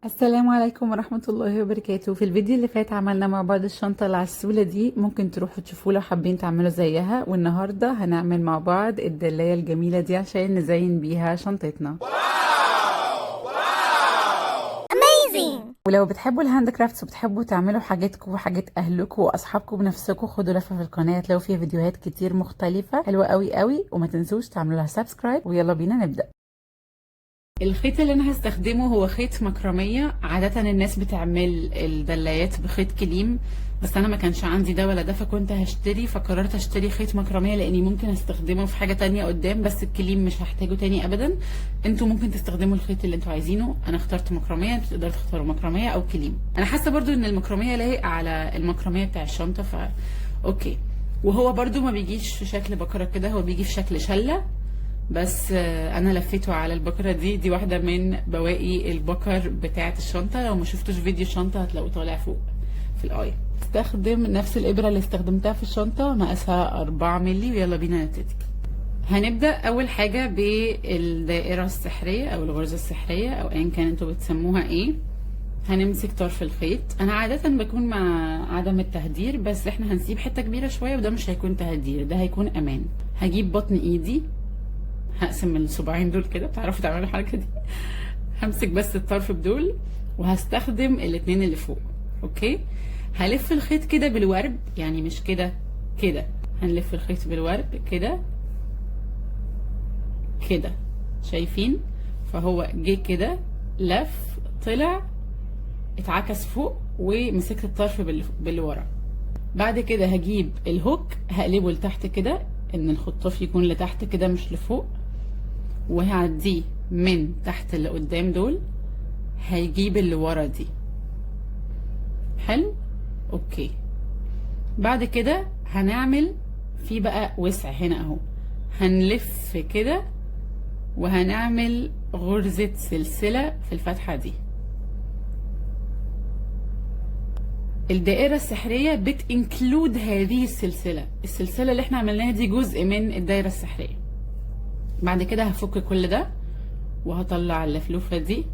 السلام عليكم ورحمة الله وبركاته. في الفيديو اللي فات عملنا مع بعض الشنطة العسولة دي، ممكن تروحوا تشوفوه لو حابين تعملوا زيها. والنهاردة هنعمل مع بعض الدلاية الجميلة دي عشان نزين بيها شنطتنا. ولو بتحبوا الهاند كرافتس وبتحبوا تعملوا حاجاتكم وحاجات اهلكم واصحابكم بنفسكم، خدوا لفه في القناه هتلاقوا فيها فيديوهات كتير مختلفه حلوه قوي قوي. وما تنسوش تعملوا لها سبسكرايب، ويلا بينا نبدا. الخيط اللي انا هستخدمه هو خيط مكرمية. عادة الناس بتعمل الدلايات بخيط كليم، بس انا ما كانش عندي ده ولا ده، فكنت هشتري، فقررت اشتري خيط مكرمية لاني ممكن استخدمه في حاجة تانية قدام، بس الكليم مش هحتاجه تاني ابدا. انتوا ممكن تستخدموا الخيط اللي انتوا عايزينه. انا اخترت مكرمية، انتوا تقدروا تختاروا مكرمية او كليم. انا حاسة برضو ان المكرمية لايق على المكرمية بتاع الشنطة، اوكي. وهو برضو ما بيجيش في شكل بكرة كده، هو بيجي في شكل شلة، بس انا لفيته على البكره دي واحده من بواقي البكر بتاعه الشنطه. لو ما شفتوش فيديو الشنطه هتلاقوه طالع فوق في الاي. استخدم نفس الابره اللي استخدمتها في الشنطه، مقاسها 4 مللي، ويلا بينا نبتدي. هنبدا اول حاجه بالدائره السحريه او الغرزه السحريه او ايا كان انتوا بتسموها ايه. هنمسك طرف الخيط. انا عاده بكون مع عدم التهدير، بس احنا هنسيب حته كبيره شويه وده مش هيكون تهدير، ده هيكون امان. هجيب بطن ايدي، هقسم الصباعين دول كده، بتعرفوا تعملوا الحركه دي. همسك بس الطرف بدول وهستخدم الاتنين اللي فوق. اوكي، هلف الخيط كده بالورب، يعني مش كده كده، هنلف الخيط بالورب كده كده، شايفين؟ فهو جه كده، لف، طلع، اتعكس فوق، ومسكت الطرف باللي ورا. بعد كده هجيب الهوك، هقلبه لتحت كده، ان الخطاف يكون لتحت كده مش لفوق، وهعديه من تحت اللي قدام دول، هيجيب اللي ورا دي. حلو، اوكي. بعد كده هنعمل في بقى وسع هنا اهو، هنلف كده وهنعمل غرزة سلسلة في الفتحة دي. الدائرة السحرية بتنكلود هذه السلسلة اللي احنا عملناها دي جزء من الدائرة السحرية. بعد كده هفك كل ده وهطلع اللفلوفة دي،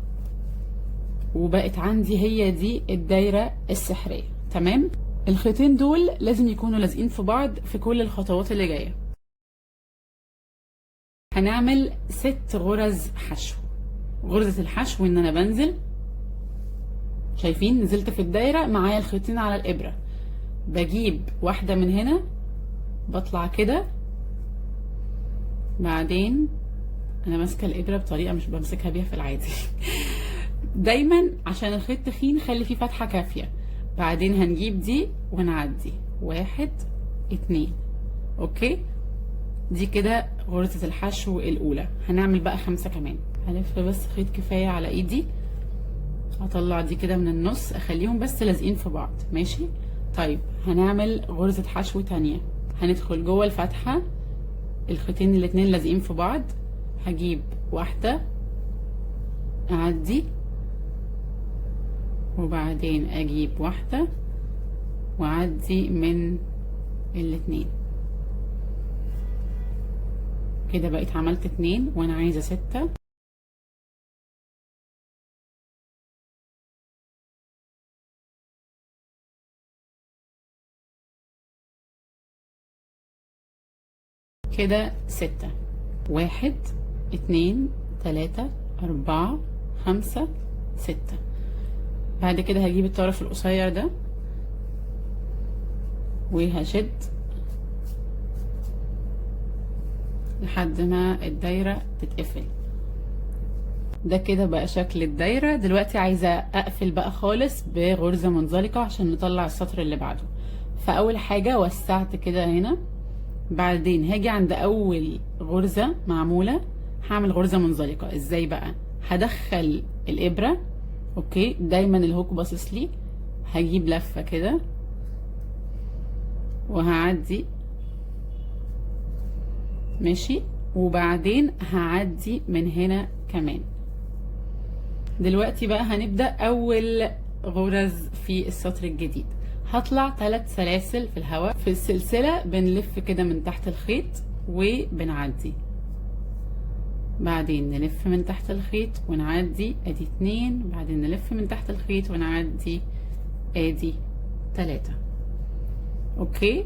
وبقت عندي هي دي الدايرة السحرية. تمام. الخيطين دول لازم يكونوا لازقين في بعض في كل الخطوات اللي جاية. هنعمل 6 غرز حشو. غرزة الحشو ان انا بنزل، شايفين؟ نزلت في الدايرة، معايا الخيطين على الابرة، بجيب واحدة من هنا، بطلع كده، بعدين انا ماسكة الابرة بطريقة مش بمسكها بيها في العادي. دايما عشان الخيط تخين خلي فيه فتحة كافية. بعدين هنجيب دي ونعدي، 1 2. اوكي، دي كده غرزة الحشو الاولى. هنعمل بقى 5 كمان. هلف بس خيط كفاية على ايدي، هطلع دي كده من النص، اخليهم بس لازقين في بعض، ماشي؟ طيب هنعمل غرزة حشو تانية. هندخل جوه الفتحة، الخيطين الاتنين لازقين في بعض، هجيب واحدة، اعدي، وبعدين اجيب واحدة واعدي من الاتنين كده، بقيت عملت 2 وانا عايزة 6. كده 6، 1 2 3 4 5 6. بعد كده هجيب الطرف القصير ده وهشد لحد ما الدايرة تتقفل. ده كده بقى شكل الدايرة. دلوقتي عايزة اقفل بقى خالص بغرزة منزلقة عشان نطلع السطر اللي بعده. فاول حاجة وسعت كده هنا، بعدين هاجي عند اول غرزة معمولة هعمل غرزة منزلقة. ازاي بقى؟ هدخل الابرة، اوكي، دايما الهوك باصص لي، هجيب لفة كده وهعدي، ماشي، وبعدين هعدي من هنا كمان. دلوقتي بقى هنبدأ اول غرز في السطر الجديد. هطلع 3 سلاسل في الهواء في السلسلة، بنلف كده من تحت الخيط وبنعدي. بعدين نلف من تحت الخيط ونعدي، ادي 2. بعدين نلف من تحت الخيط ونعدي، ادي 3. اوكي،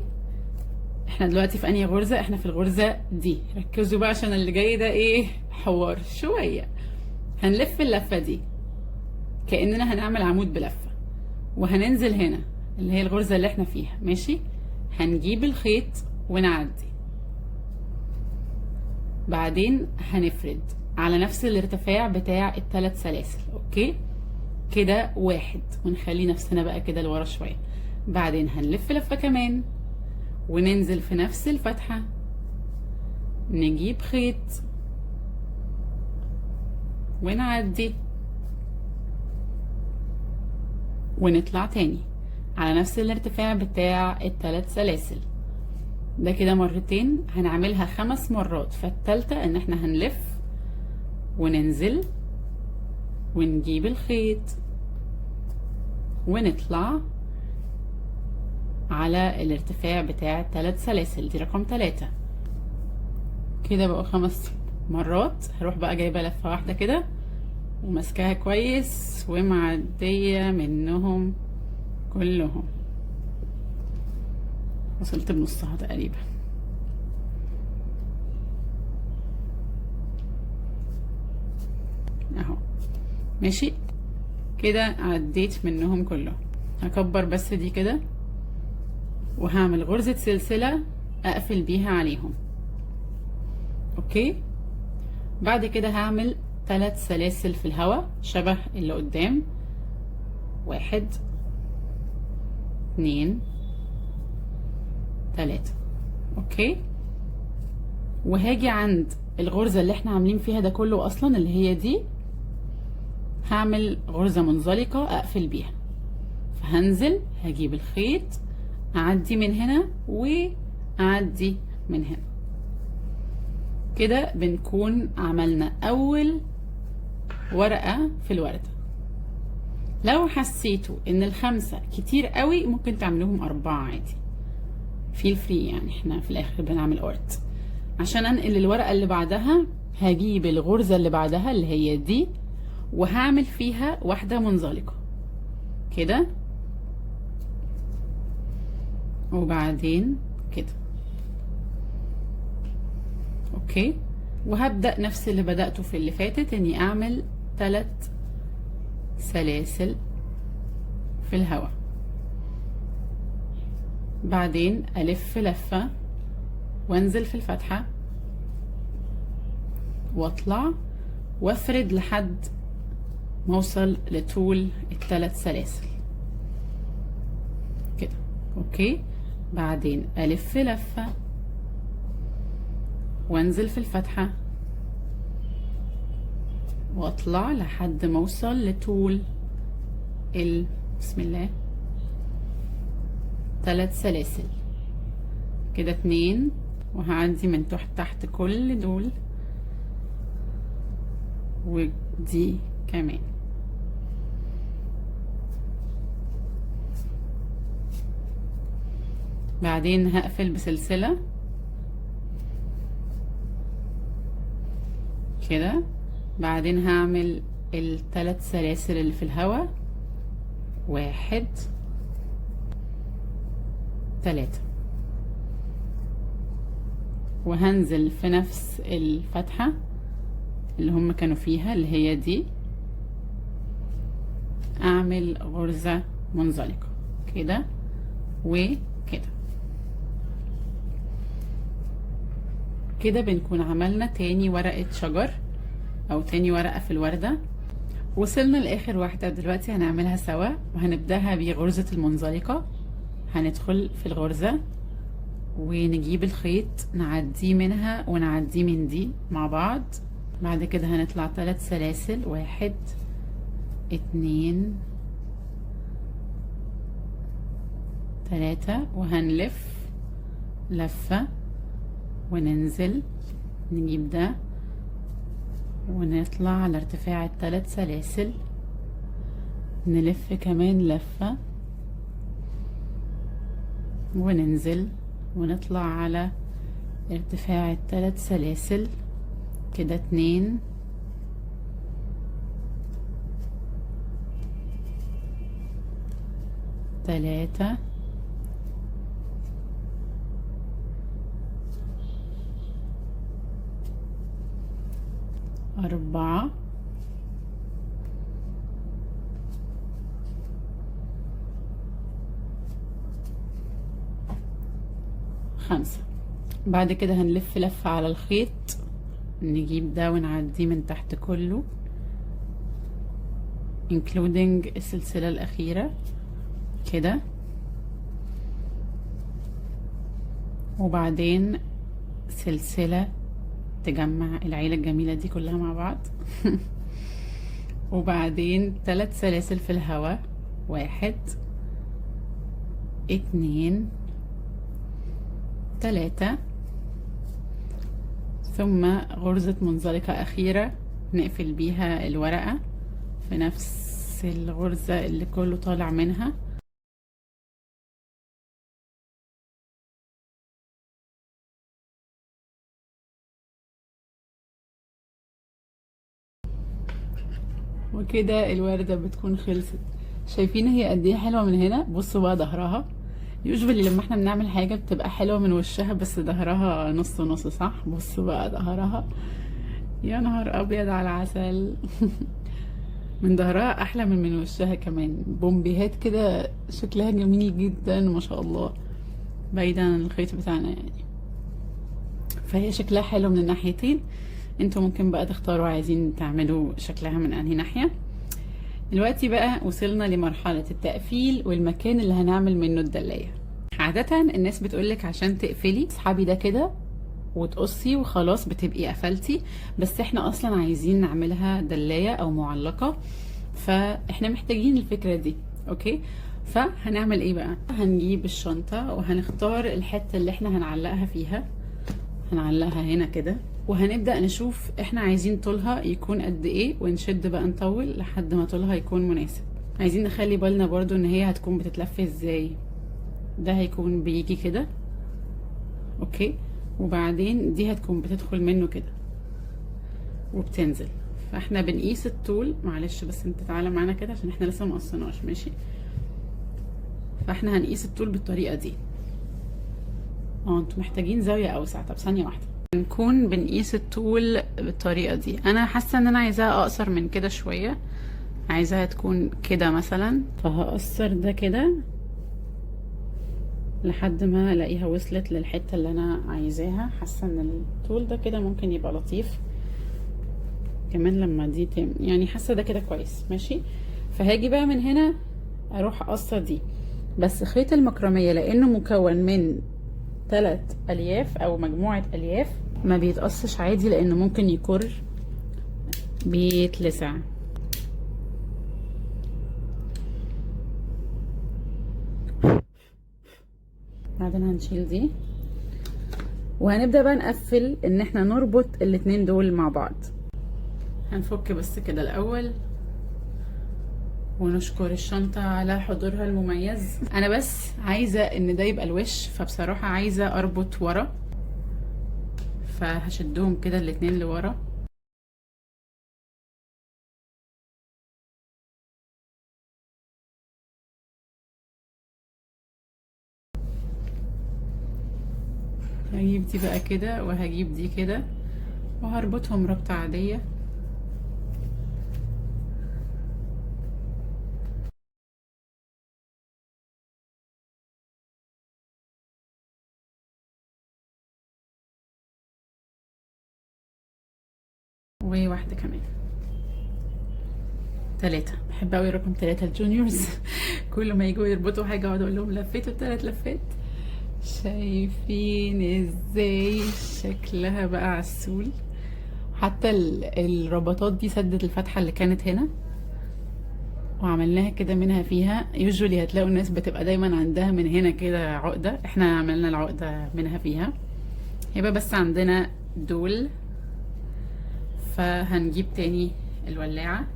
احنا دلوقتي في انهي غرزة؟ احنا في الغرزة دي. ركزوا بقى عشان اللي جاي ده ايه، حوار شوية. هنلف اللفة دي كأننا هنعمل عمود بلفة، وهننزل هنا اللي هي الغرزة اللي احنا فيها، ماشي. هنجيب الخيط ونعدي، بعدين هنفرد على نفس الارتفاع بتاع ال3 سلاسل. اوكي كده 1، ونخلي نفسنا بقى كده لورا شوية. بعدين هنلف لفة كمان وننزل في نفس الفتحة، نجيب خيط ونعدي ونطلع تاني على نفس الارتفاع بتاع ال3 سلاسل. ده كده مرتين، هنعملها 5 مرات. فالتالتة ان احنا هنلف وننزل ونجيب الخيط ونطلع على الارتفاع بتاع ال3 سلاسل. دي رقم 3. كده بقوا 5 مرات. هروح بقى جايبة لفة واحدة كده وماسكاها كويس ومعدية منهم كلهم. وصلت بنصها تقريبا. اهو ماشي كده، عديت منهم كلهم. هكبر بس دي كده وهعمل غرزة سلسلة اقفل بيها عليهم. اوكي، بعد كده هعمل 3 سلاسل في الهواء شبه اللي قدام. 1 2 3. اوكي، وهاجي عند الغرزة اللي احنا عاملين فيها ده كله اصلا اللي هي دي، هعمل غرزة منزلقة اقفل بيها. فهنزل هجيب الخيط، اعدي من هنا واعدي من هنا. كده بنكون عملنا اول ورقة في الوردة. لو حسيتوا ان ال5 كتير قوي ممكن تعملوهم 4 عادي، فيل فري. يعني احنا في الاخر بنعمل ارت. عشان انقل الورقة اللي بعدها هجيب الغرزة اللي بعدها اللي هي دي وهعمل فيها واحدة منزلقة كده، وبعدين كده. اوكي، وهبدأ نفس اللي بدأته في اللي فاتت، اني اعمل 3 سلاسل في الهواء. بعدين الف لفة وانزل في الفتحة واطلع وافرد لحد ما اوصل لطول ال3 سلاسل كده. اوكي، بعدين الف لفة وانزل في الفتحة واطلع لحد ما اوصل لطول بسم الله 3 سلاسل كده. 2، وهعدي من تحت كل دول، ودي كمان. بعدين هقفل بسلسلة كده. بعدين هعمل ال3 سلاسل اللي في الهواء. 1 3، وهنزل في نفس الفتحة اللي هم كانوا فيها اللي هي دي، اعمل غرزة منزلقة كده وكده. كده بنكون عملنا تاني ورقة شجر او تاني ورقة في الوردة. وصلنا لاخر واحدة دلوقتي هنعملها سوا، وهنبدأها بغرزة المنزلقة. هندخل في الغرزة ونجيب الخيط نعديه منها ونعديه من دي مع بعض. بعد كده هنطلع 3 سلاسل. 1 2 3، وهنلف لفة وننزل نجيب ده ونطلع على ارتفاع ال3 سلاسل. نلف كمان لفة وننزل ونطلع على ارتفاع ال3 سلاسل كده 2 3 4 5. بعد كده هنلف لفة على الخيط، نجيب ده ونعديه من تحت كله including السلسلة الأخيرة كده، وبعدين سلسلة تجمع العيلة الجميلة دي كلها مع بعض وبعدين 3 سلاسل في الهواء، 1 2 3، ثم غرزة منزلقة أخيرة نقفل بيها الورقة في نفس الغرزة اللي كله طالع منها. وكده الوردة بتكون خلصت. شايفين هي قد ايه حلوة من هنا؟ بصوا بقى ظهرها، يوجوالي لما احنا بنعمل حاجة بتبقى حلوة من وشها بس ظهرها نص نص، صح؟ بصوا بقى ظهرها، يا نهار ابيض على عسل من ظهرها احلى من وشها كمان، بومبيهات كده شكلها جميل جدا ما شاء الله، بعيدا عن الخيط بتاعنا يعني. فهي شكلها حلو من الناحيتين، انتوا ممكن بقى تختاروا عايزين تعملوا شكلها من انهي ناحية. دلوقتي بقى وصلنا لمرحلة التقفيل والمكان اللي هنعمل منه الدلاية. عادة الناس بتقولك عشان تقفلي اسحبي ده كده وتقصي وخلاص بتبقي قفلتي، بس احنا اصلا عايزين نعملها دلاية او معلقة، فاحنا محتاجين الفكرة دي. اوكي، فهنعمل ايه بقى؟ هنجيب الشنطة وهنختار الحتة اللي احنا هنعلقها فيها، هنعلقها هنا كده، وهنبدأ نشوف احنا عايزين طولها يكون قد ايه، ونشد بقى نطول لحد ما طولها يكون مناسب. عايزين نخلي بالنا برضو ان هي هتكون بتتلف ازاي، ده هيكون بيجي كده اوكي، وبعدين دي هتكون بتدخل منه كده وبتنزل، فاحنا بنقيس الطول. معلش بس انت تعالى معانا كده عشان احنا لسه مقصناش، ماشي؟ فاحنا هنقيس الطول بالطريقة دي. انتوا محتاجين زاوية اوسع. طب ثانية واحدة، نكون بنقيس الطول بالطريقة دي. انا حاسة ان انا عايزاها اقصر من كده شوية، عايزاها تكون كده مثلا، فهقصر ده كده لحد ما الاقيها وصلت للحتة اللي انا عايزاها. حاسة ان الطول ده كده ممكن يبقى لطيف كمان لما دي يعني حاسة ده كده كويس ماشي. فهاجي بقى من هنا اروح اقصر دي، بس خيط المكرمية لانه مكون من 3 الياف او مجموعة الياف ما بيتقصش عادي لانه ممكن يكر بيتلسع. بعدين هنشيل دي وهنبدأ بقى نقفل ان احنا نربط الاتنين دول مع بعض. هنفك بس كده الاول ونشكر الشنطة على حضورها المميز. انا بس عايزة ان ده يبقى الوش، فبصراحة عايزة اربط ورا، فهشدهم كده الاتنين لورا. هجيب دي بقى كده وهجيب دي كده وهربطهم ربطة عادية. وواحدة كمان، 3. بحب اوي رقم 3 الجونيورز كل ما يجوا يربطوا حاجة اقعد اقول لهم لفيتوا 3 لفات. شايفين ازاي شكلها بقى عسول؟ حتى الربطات دي سدت الفتحة اللي كانت هنا وعملناها كده منها فيها. يوجولي هتلاقوا الناس بتبقى دايما عندها من هنا كده عقدة، احنا عملنا العقدة منها فيها. يبقى بس عندنا دول، فهنجيب تاني الولاعة.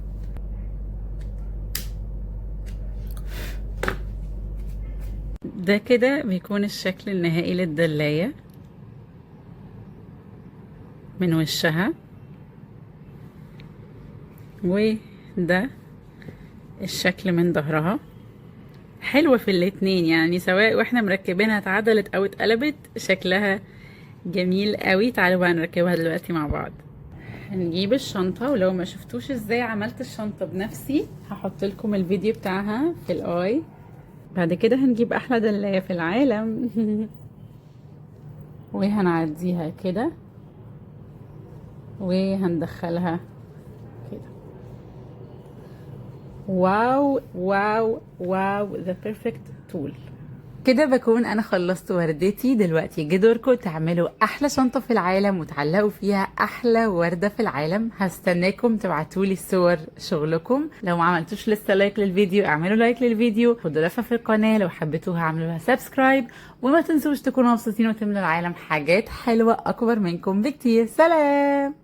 ده كده بيكون الشكل النهائي للدلاية من وشها. وده الشكل من ظهرها. حلوة في الاتنين، يعني سواء واحنا مركبينها اتعدلت او اتقلبت شكلها جميل قوي. تعالوا بقى نركبها دلوقتي مع بعض. هنجيب الشنطة، ولو ما شفتوش ازاي عملت الشنطة بنفسي هحط لكم الفيديو بتاعها في الاي. بعد كده هنجيب احلى دلاية في العالم وهنعديها كده وهندخلها كده. واو واو واو، the perfect tool. كده بكون انا خلصت وردتي. دلوقتي جه دوركم تعملوا احلى شنطة في العالم وتعلقوا فيها احلى وردة في العالم. هستناكم تبعتولي الصور شغلكم. لو ما عملتوش لسه لايك للفيديو اعملوا لايك للفيديو، خدوا لفة في القناة. لو حبيتوها اعملوا لها سبسكرايب، وما تنسوش تكونوا مبسوطين وتملوا العالم حاجات حلوة اكبر منكم بكتير. سلام.